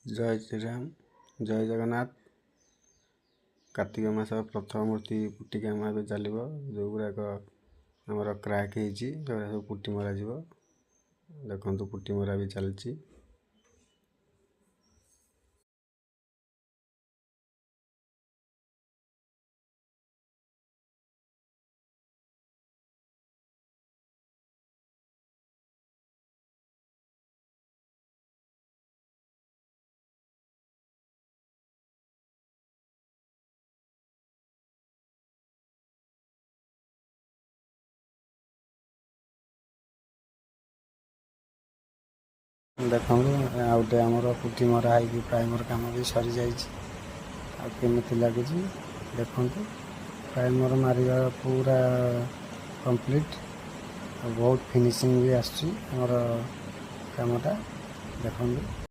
जय श्रीराम जय जगन्नाथ। कार्तिक मास प्रथम मूर्ति पुट्टी काम ଏବେ ଚାଲିବ। ଯେଉଁଗୁଡ଼ାକ ଆମର କ୍ରାକ୍ ହେଇଛି ସେଗୁଡ଼ା ସବୁ ପୁଟି ମରାଯିବ। ଦେଖନ୍ତୁ ପୁଟି ମରା ବି ଚାଲିଛି। ଦେଖନ୍ତୁ ଆଉ ଗୋଟେ ଆମର ପୁଟି ମରା ହେଇକି ପ୍ରାଇମର କାମ ବି ସରିଯାଇଛି। ଆଉ କେମିତି ଲାଗୁଛି ଦେଖନ୍ତୁ। ପ୍ରାଇମର ମାରିବା ପୁରା କମ୍ପ୍ଲିଟ୍। ଆଉ ବହୁତ ଫିନିସିଂ ବି ଆସୁଛି ଆମର କାମଟା ଦେଖନ୍ତୁ।